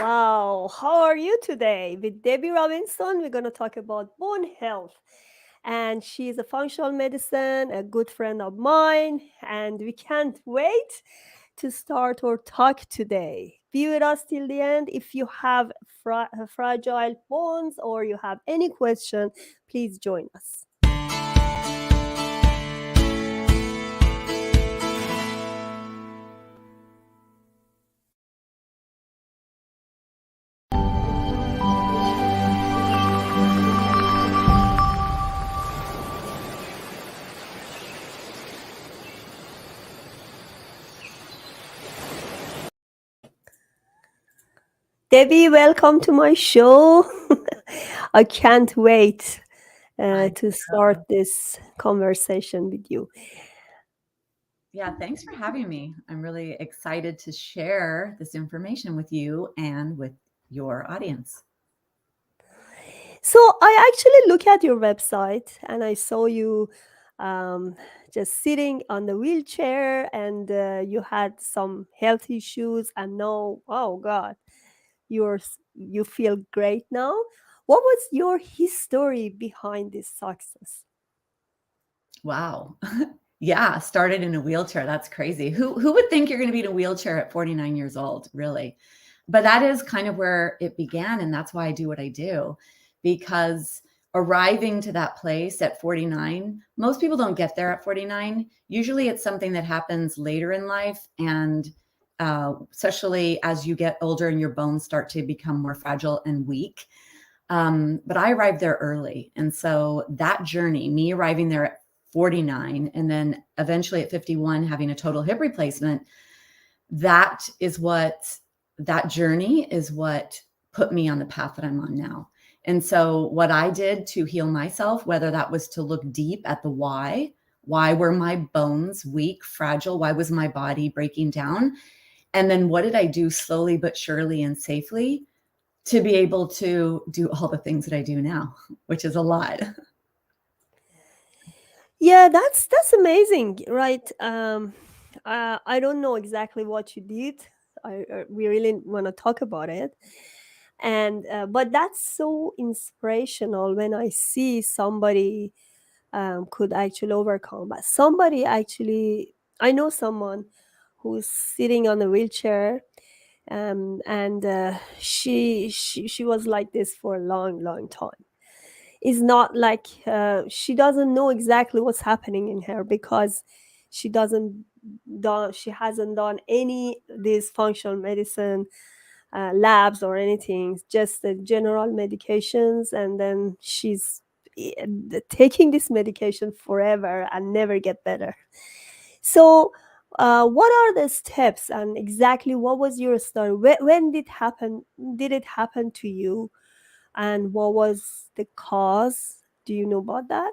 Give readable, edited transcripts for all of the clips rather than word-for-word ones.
Wow, how are you today? With Debi Robinson, we're going to talk about bone health. And she's a functional medicine, a good friend of mine, and we can't wait to start our talk today. Be with us till the end. If you have fragile bones or you have any question, please join us. Debbie, welcome to my show. I can't wait I to start this conversation with you. Yeah, thanks for having me. I'm really excited to share this information with you and with your audience. So I actually look at your website and I saw you um, just sitting on the wheelchair and you had some health issues and now, oh God, you feel great now. What was your history behind this success? Wow. Yeah, started in a wheelchair. That's crazy. Who would think you're going to be in a wheelchair at 49 years old, really? But that is kind of where it began, and that's why I do what I do. Because arriving to that place at 49, most people don't get there at 49. Usually it's something that happens later in life, and especially as you get older and your bones start to become more fragile and weak. But I arrived there early. And so that journey, me arriving there at 49 and then eventually at 51 having a total hip replacement, that is what that journey is what put me on the path that I'm on now. And so what I did to heal myself, whether that was to look deep at the why were my bones weak, fragile? Why was my body breaking down? And then what did I do slowly but surely and safely to be able to do all the things that I do now, which is a lot. Yeah, that's amazing, right? I don't know exactly what you did. We really want to talk about it, and but that's so inspirational when I see somebody could actually overcome. But somebody actually, I know someone who's sitting on a wheelchair, and she was like this for a long time. It's not like she doesn't know exactly what's happening in her because she doesn't she hasn't done any this functional medicine labs or anything. It's just the general medications, and then she's taking this medication forever and never get better. So what are the steps and exactly what was your story? When did happen? Did it happen to you? And what was the cause? Do you know about that?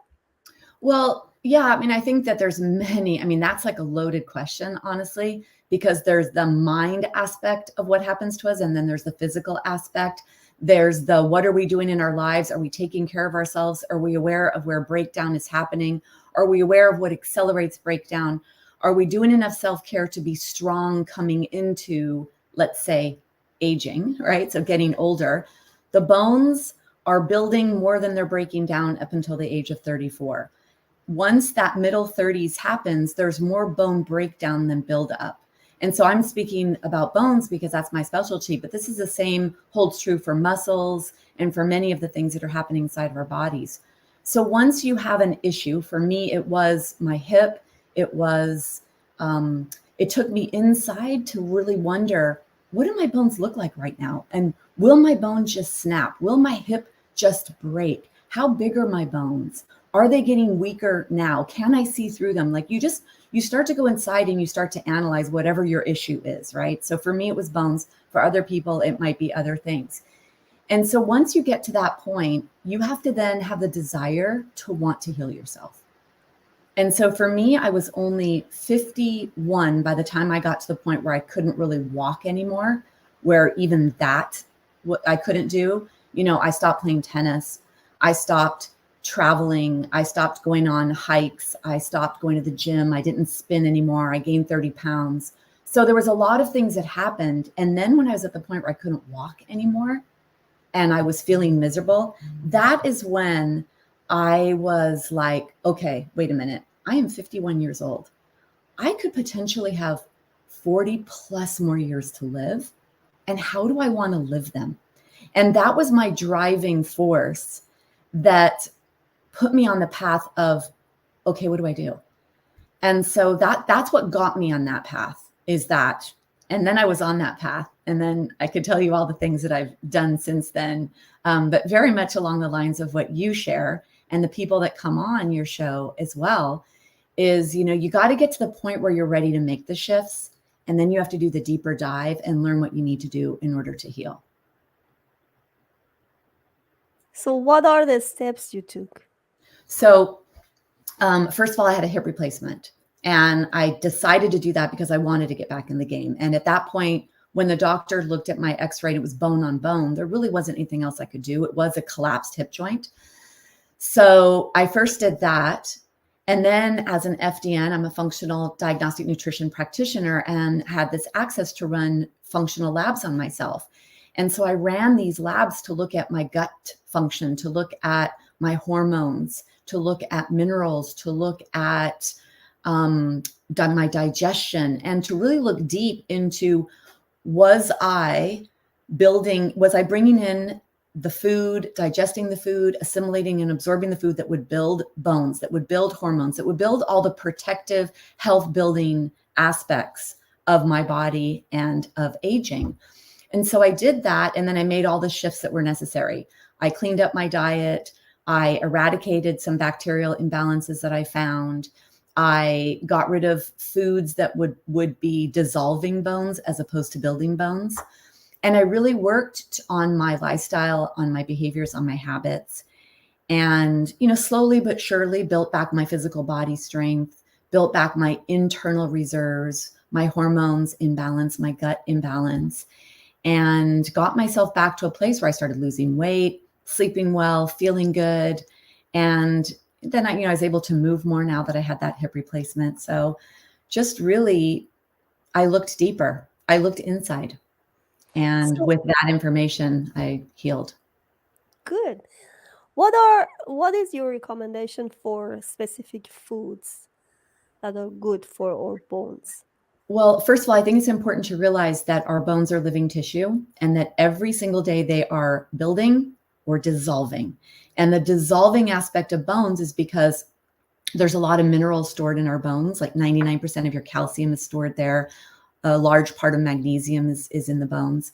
Well, yeah, I mean, I think that there's many. I mean, that's like a loaded question, honestly, because there's the mind aspect of what happens to us, and then there's the physical aspect. There's the what are we doing in our lives? Are we taking care of ourselves? Are we aware of where breakdown is happening? Are we aware of what accelerates breakdown? Are we doing enough self care to be strong coming into, let's say, aging, right? So getting older. The bones are building more than they're breaking down up until the age of 34. Once that middle 30s happens, there's more bone breakdown than buildup. And so I'm speaking about bones because that's my specialty, but this is the same holds true for muscles and for many of the things that are happening inside of our bodies. So once you have an issue, for me, it was my hip. It was, it took me inside to really wonder, what do my bones look like right now? And will my bones just snap? Will my hip just break? How big are my bones? Are they getting weaker now? Can I see through them? Like you start to go inside and you start to analyze whatever your issue is, right? So for me, it was bones. For other people, it might be other things. And so once you get to that point, you have to then have the desire to want to heal yourself. And so for me, I was only 51 by the time I got to the point where I couldn't really walk anymore, where even that, what I couldn't do. You know, I stopped playing tennis. I stopped traveling. I stopped going on hikes. I stopped going to the gym. I didn't spin anymore. I gained 30 pounds. So there was a lot of things that happened. And then when I was at the point where I couldn't walk anymore and I was feeling miserable, that is when I was like, okay, wait a minute. I am 51 years old. I could potentially have 40 plus more years to live. And how do I want to live them? And that was my driving force that put me on the path of, okay, what do I do? And so that's what got me on that path, is that. And then I was on that path. And then I could tell you all the things that I've done since then, but very much along the lines of what you share and the people that come on your show as well, is, you got to get to the point where you're ready to make the shifts. And then you have to do the deeper dive and learn what you need to do in order to heal. So what are the steps you took? So first of all, I had a hip replacement, and I decided to do that because I wanted to get back in the game. And at that point, when the doctor looked at my x-ray, it was bone on bone. There really wasn't anything else I could do. It was a collapsed hip joint. So I first did that. And then as an FDN, I'm a functional diagnostic nutrition practitioner, and had this access to run functional labs on myself. And so I ran these labs to look at my gut function, to look at my hormones, to look at minerals, to look at my digestion, and to really look deep into, was I bringing in the food, digesting the food, assimilating and absorbing the food that would build bones, that would build hormones, that would build all the protective health building aspects of my body and of aging. And so I did that. And then I made all the shifts that were necessary. I cleaned up my diet. I eradicated some bacterial imbalances that I found. I got rid of foods that would be dissolving bones as opposed to building bones. And I really worked on my lifestyle, on my behaviors, on my habits, and, slowly but surely built back my physical body strength, built back my internal reserves, my hormones in balance, my gut in balance, and got myself back to a place where I started losing weight, sleeping well, feeling good. And then I was able to move more now that I had that hip replacement. So just really, I looked deeper. I looked inside. And with that information, I healed. Good. What is your recommendation for specific foods that are good for our bones? Well, first of all, I think it's important to realize that our bones are living tissue, and that every single day they are building or dissolving. And the dissolving aspect of bones is because there's a lot of minerals stored in our bones, like 99% of your calcium is stored there. A large part of magnesium is in the bones.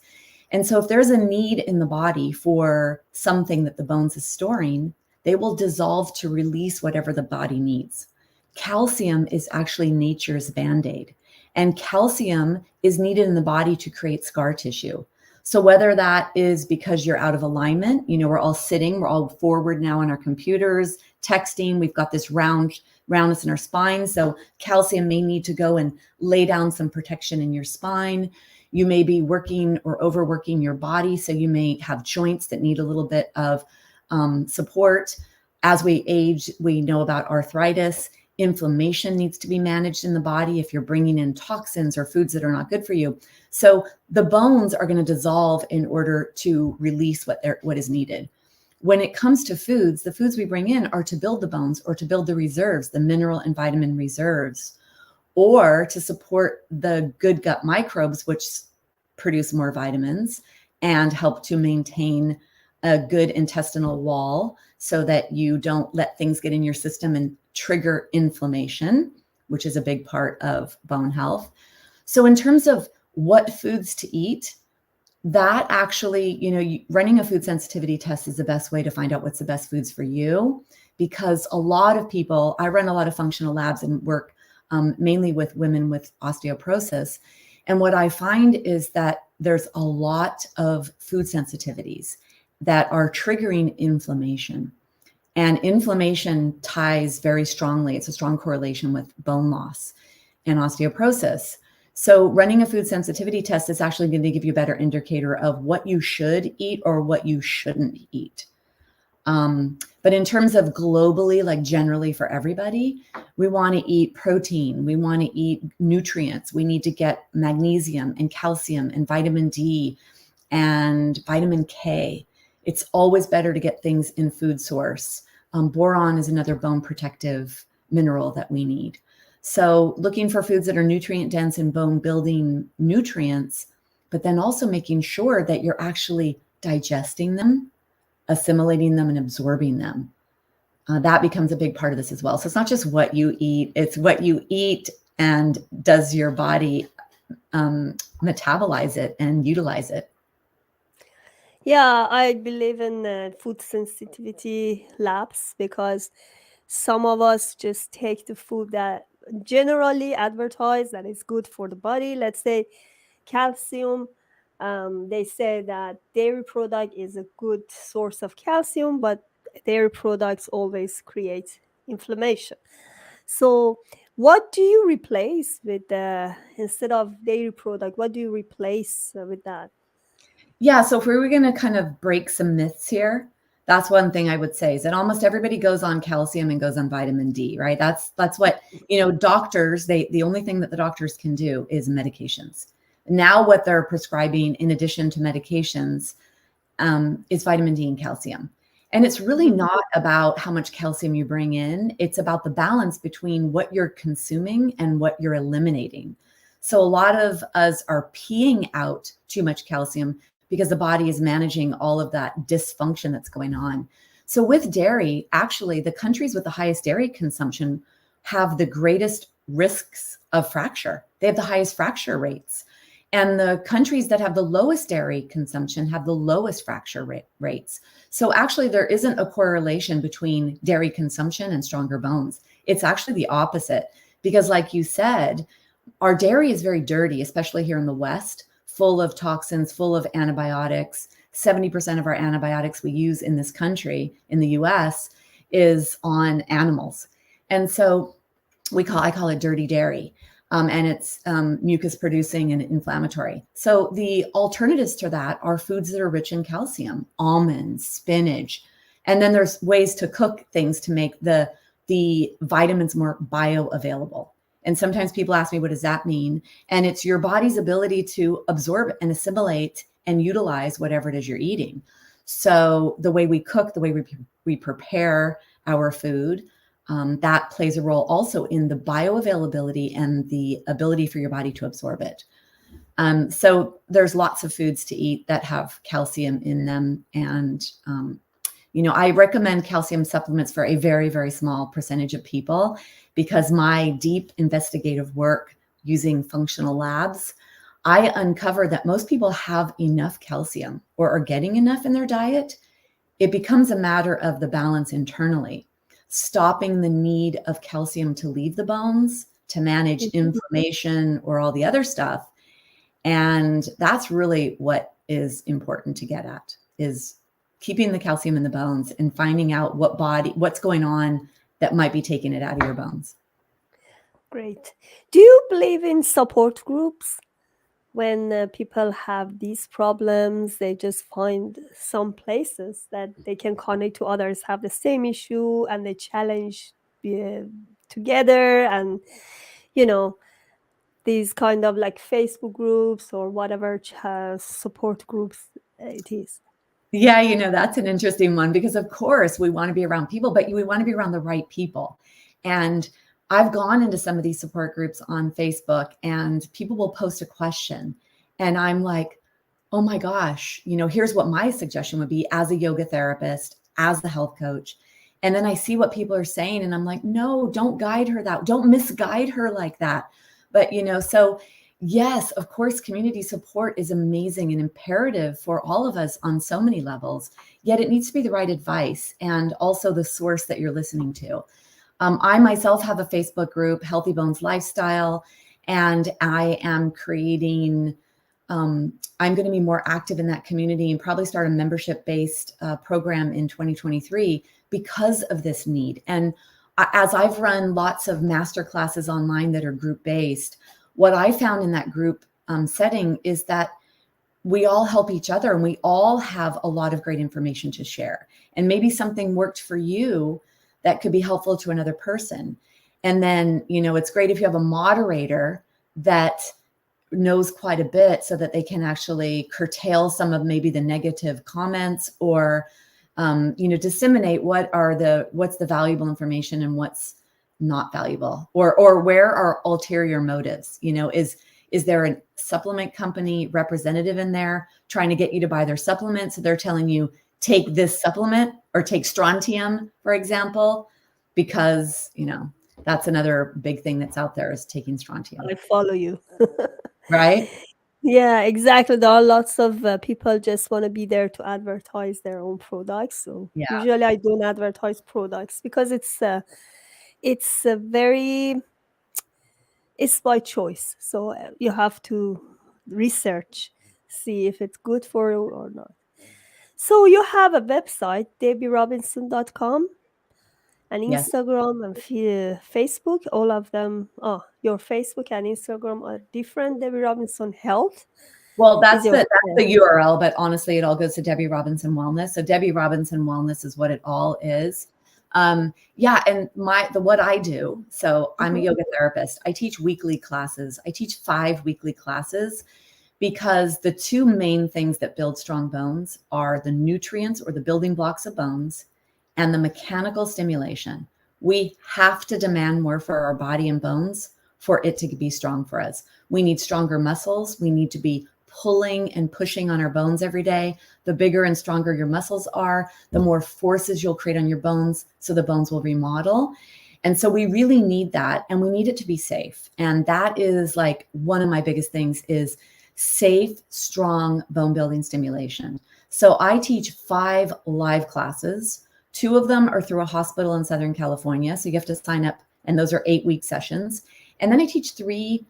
And so if there's a need in the body for something that the bones is storing, they will dissolve to release whatever the body needs. Calcium is actually nature's Band-Aid, and calcium is needed in the body to create scar tissue. So whether that is because you're out of alignment, we're all sitting, we're all forward now on our computers, texting, we've got this roundness in our spine. So calcium may need to go and lay down some protection in your spine. You may be working or overworking your body. So you may have joints that need a little bit of support. As we age, we know about arthritis. Inflammation needs to be managed in the body if you're bringing in toxins or foods that are not good for you. So the bones are going to dissolve in order to release what is needed. When it comes to foods, the foods we bring in are to build the bones or to build the reserves, the mineral and vitamin reserves, or to support the good gut microbes, which produce more vitamins and help to maintain a good intestinal wall so that you don't let things get in your system and trigger inflammation, which is a big part of bone health. So in terms of what foods to eat, that actually, running a food sensitivity test is the best way to find out what's the best foods for you, because a lot of people, I run a lot of functional labs and work mainly with women with osteoporosis. And what I find is that there's a lot of food sensitivities that are triggering inflammation. And inflammation ties very strongly. It's a strong correlation with bone loss and osteoporosis. So running a food sensitivity test is actually going to give you a better indicator of what you should eat or what you shouldn't eat. But in terms of globally, like generally for everybody, we want to eat protein. We want to eat nutrients. We need to get magnesium and calcium and vitamin D and vitamin K. It's always better to get things in food source. Boron is another bone protective mineral that we need. So looking for foods that are nutrient dense and bone building nutrients, but then also making sure that you're actually digesting them, assimilating them, and absorbing them. That becomes a big part of this as well. So it's not just what you eat, it's what you eat and does your body metabolize it and utilize it. Yeah, I believe in food sensitivity labs because some of us just take the food that generally advertised that is good for the body. Let's say calcium. They say that dairy product is a good source of calcium, but dairy products always create inflammation. So, what do you replace with instead of dairy product? What do you replace with that? Yeah, so if we were going to kind of break some myths here, that's one thing I would say is that almost everybody goes on calcium and goes on vitamin D, right? That's what, doctors, the only thing that the doctors can do is medications. Now what they're prescribing in addition to medications is vitamin D and calcium. And it's really not about how much calcium you bring in. It's about the balance between what you're consuming and what you're eliminating. So a lot of us are peeing out too much calcium because the body is managing all of that dysfunction that's going on. So with dairy, actually, the countries with the highest dairy consumption have the greatest risks of fracture. They have the highest fracture rates. And the countries that have the lowest dairy consumption have the lowest fracture rates. So actually, there isn't a correlation between dairy consumption and stronger bones. It's actually the opposite. Because like you said, our dairy is very dirty, especially here in the West, full of toxins, full of antibiotics. 70% of our antibiotics we use in this country, in the US, is on animals. And so I call it dirty dairy. And it's mucus producing and inflammatory. So the alternatives to that are foods that are rich in calcium, almonds, spinach. And then there's ways to cook things to make the vitamins more bioavailable. And sometimes people ask me, what does that mean? And it's your body's ability to absorb and assimilate and utilize whatever it is you're eating. So the way we cook, the way we prepare our food, that plays a role also in the bioavailability and the ability for your body to absorb it. So there's lots of foods to eat that have calcium in them. And, I recommend calcium supplements for a very, very small percentage of people because my deep investigative work using functional labs, I uncover that most people have enough calcium or are getting enough in their diet. It becomes a matter of the balance internally, stopping the need of calcium to leave the bones to manage inflammation or all the other stuff. And that's really what is important to get at, is keeping the calcium in the bones and finding out what's going on that might be taking it out of your bones. Great. Do you believe in support groups? When people have these problems, they just find some places that they can connect to others have the same issue and they challenge together, and these kind of like Facebook groups or whatever support groups it is. Yeah, that's an interesting one because of course we want to be around people, but we want to be around the right people. And I've gone into some of these support groups on Facebook and people will post a question and I'm like, oh my gosh, here's what my suggestion would be as a yoga therapist, as the health coach. And then I see what people are saying and I'm like, no, don't guide her don't misguide her like that. But, so yes, of course, community support is amazing and imperative for all of us on so many levels, yet it needs to be the right advice and also the source that you're listening to. I myself have a Facebook group, Healthy Bones Lifestyle, and I am creating, I'm going to be more active in that community and probably start a membership-based program in 2023 because of this need. And as I've run lots of master classes online that are group-based, what I found in that group setting is that we all help each other, and we all have a lot of great information to share. And maybe something worked for you that could be helpful to another person. And then, it's great if you have a moderator that knows quite a bit so that they can actually curtail some of maybe the negative comments, or, disseminate what's the valuable information and what's not valuable, or where are ulterior motives. Is there a supplement company representative in there trying to get you to buy their supplement? So they're telling you, take this supplement, or take strontium, for example, because, that's another big thing that's out there, is taking strontium. I follow you. Right? Yeah, exactly. There are lots of people just want to be there to advertise their own products. So Yeah. usually I don't advertise products because it's a very it's by choice. So you have to research, see if it's good for you or not. So you have a website, debirobinson.com, and Yes. Instagram and Facebook. All of them, your Facebook and Instagram are different. Debi Robinson Health Well, is that's your the URL, but honestly, it all goes to Debi Robinson Wellness. So Debi Robinson Wellness is what it all is. Yeah, and what I do. So I'm a yoga therapist. I teach weekly classes. I teach 5 weekly classes, because the 2 main things that build strong bones are the nutrients, or the building blocks of bones, and the mechanical stimulation. We have to demand more for our body and bones for it to be strong for us. We need stronger muscles. We need to be pulling and pushing on our bones every day. The bigger and stronger your muscles are, the more forces you'll create on your bones, so the bones will remodel. And so we really need that, and we need it to be safe. And that is like one of my biggest things, is safe, strong bone building stimulation. So I teach 5 live classes. 2 of them are through a hospital in Southern California. So you have to sign up, and those are 8-week sessions. And then I teach 3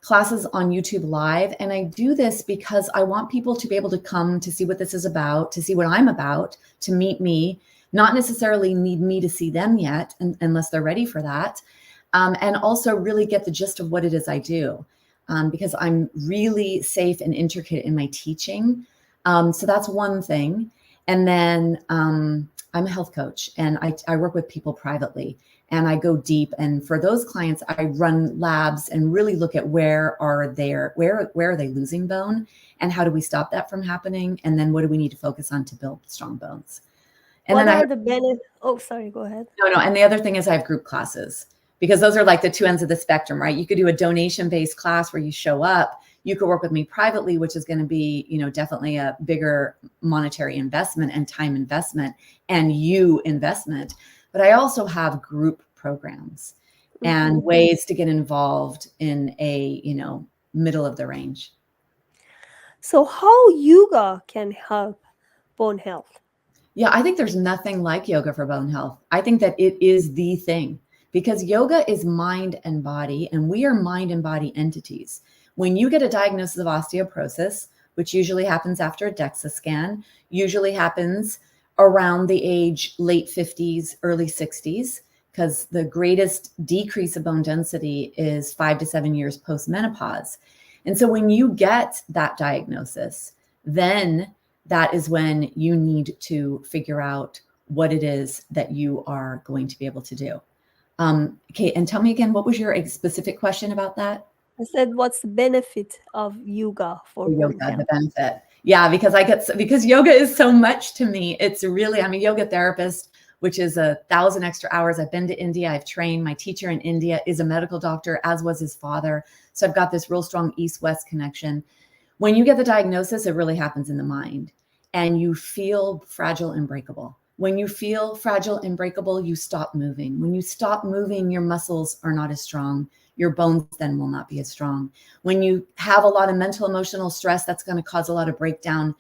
classes on YouTube Live. And I do this because I want people to be able to come to see what this is about, to see what I'm about, to meet me, not necessarily need me to see them yet, unless they're ready for that. And also really get the gist of what it is I do, because I'm really safe and intricate in my teaching. So that's one thing. And then I'm a health coach, and I work with people privately, and I go deep. And for those clients, I run labs and really look at where are they losing bone, and how do we stop that from happening? And then what do we need to focus on to build strong bones? And what then are the benefits? Oh, sorry, go ahead. No. And the other thing is I have group classes, because those are like the 2 ends of the spectrum, right? You could do a donation-based class where you show up. You could work with me privately, which is going to be, definitely a bigger monetary investment and time investment and investment. But I also have group programs and ways to get involved in a, middle of the range. So how yoga can help bone health? Yeah, I think there's nothing like yoga for bone health. I think that it is the thing, because yoga is mind and body, and we are mind and body entities. When you get a diagnosis of osteoporosis, which usually happens after a DEXA scan, usually happens around the age late 50s, early 60s, because the greatest decrease of bone density is 5 to 7 years post-menopause. And so when you get that diagnosis, then that is when you need to figure out what it is that you are going to be able to do. Okay, and tell me again, what was your specific question about that? I said, what's the benefit of yoga for bone health? The benefit. Yeah, because yoga is so much to me. It's really, I'm a yoga therapist, which is 1,000 extra hours. I've been to India. I've trained. My teacher in India is a medical doctor, as was his father. So I've got this real strong East-West connection. When you get the diagnosis, it really happens in the mind, and you feel fragile and breakable. When you feel fragile and breakable, you stop moving. When you stop moving, your muscles are not as strong. Your bones then will not be as strong. When you have a lot of mental, emotional stress, that's going to cause a lot of breakdown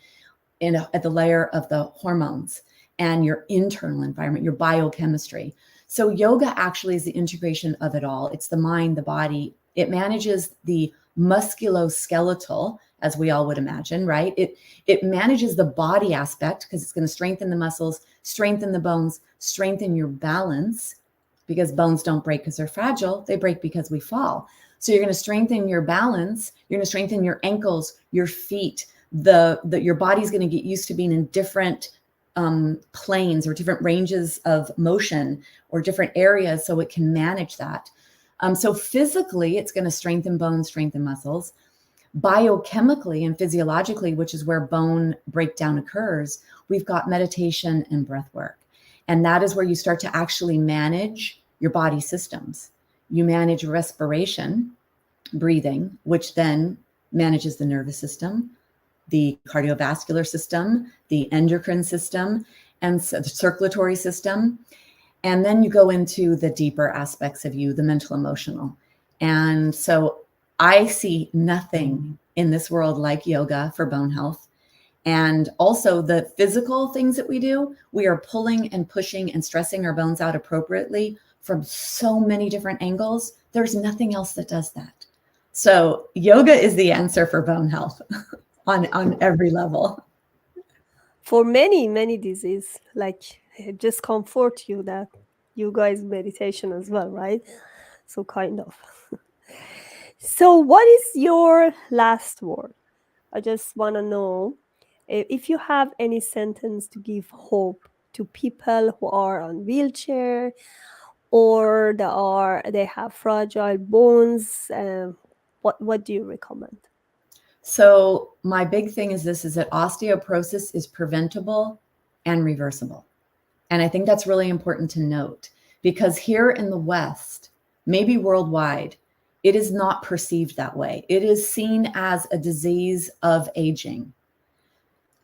at the layer of the hormones and your internal environment, your biochemistry. So yoga actually is the integration of it all. It's the mind, the body. It manages the musculoskeletal, as we all would imagine, right? It manages the body aspect, because it's going to strengthen the muscles, strengthen the bones, strengthen your balance, because bones don't break because they're fragile. They break because we fall. So you're going to strengthen your balance. You're going to strengthen your ankles, your feet, your body's going to get used to being in different planes or different ranges of motion or different areas, so it can manage that. So physically, it's going to strengthen bones, strengthen muscles. Biochemically and physiologically, which is where bone breakdown occurs, we've got meditation and breath work. And that is where you start to actually manage your body systems. You manage respiration, breathing, which then manages the nervous system, the cardiovascular system, the endocrine system, and the circulatory system. And then you go into the deeper aspects of you, the mental, emotional. And so I see nothing in this world like yoga for bone health. And also the physical things that we do, we are pulling and pushing and stressing our bones out appropriately from so many different angles. There's nothing else that does that. So yoga is the answer for bone health on every level. For many diseases, like it just comfort you that yoga is meditation as well, right? So kind of. So what is your last word? I just want to know if you have any sentence to give hope to people who are on wheelchair or they have fragile bones. What do you recommend? So my big thing is that osteoporosis is preventable and reversible. And I think that's really important to note, because here in the West, maybe worldwide, it is not perceived that way. It is seen as a disease of aging.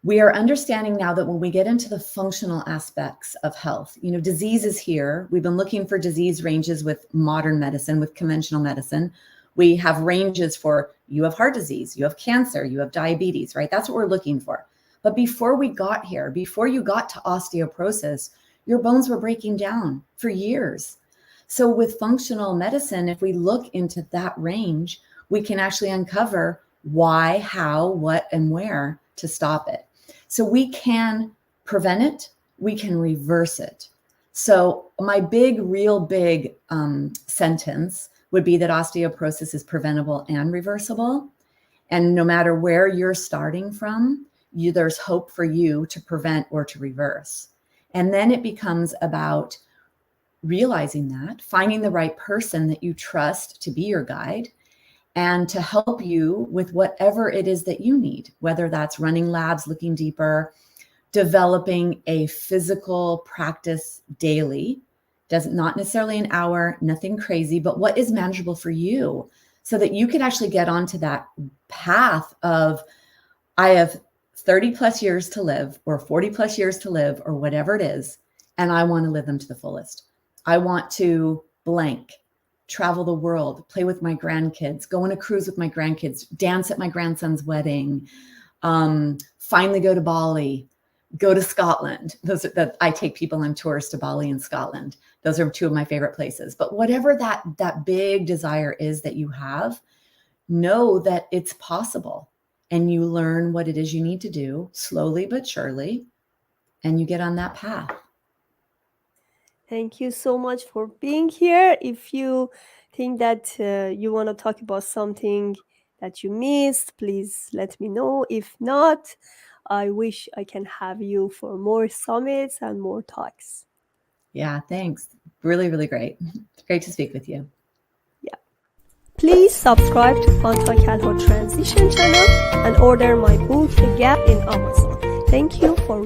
We are understanding now that when we get into the functional aspects of health, disease is here. We've been looking for disease ranges with modern medicine, with conventional medicine. We have ranges for, you have heart disease, you have cancer, you have diabetes, right? That's what we're looking for. But before we got here, before you got to osteoporosis, your bones were breaking down for years. So with functional medicine, if we look into that range, we can actually uncover why, how, what, and where to stop it. So we can prevent it, we can reverse it. So my real big sentence would be that osteoporosis is preventable and reversible. And no matter where you're starting from, there's hope for you to prevent or to reverse. And then it becomes about realizing that, finding the right person that you trust to be your guide and to help you with whatever it is that you need, whether that's running labs, looking deeper, developing a physical practice daily, not necessarily an hour, nothing crazy, but what is manageable for you so that you can actually get onto that path of, I have 30 plus years to live or 40 plus years to live or whatever it is, and I want to live them to the fullest. I want to blank, travel the world, play with my grandkids, go on a cruise with my grandkids, dance at my grandson's wedding, finally go to Bali, go to Scotland. I take people on tours to Bali and Scotland. Those are two of my favorite places. But whatever that big desire is that you have, know that it's possible. And you learn what it is you need to do slowly but surely, and you get on that path. Thank you so much for being here. If you think that you want to talk about something that you missed, please let me know. If not, I wish I can have you for more summits and more talks. Yeah, thanks. Really, really great. Great to speak with you. Yeah. Please subscribe to Quantum Calhoun Transition channel and order my book, The Gap, in Amazon. Thank you for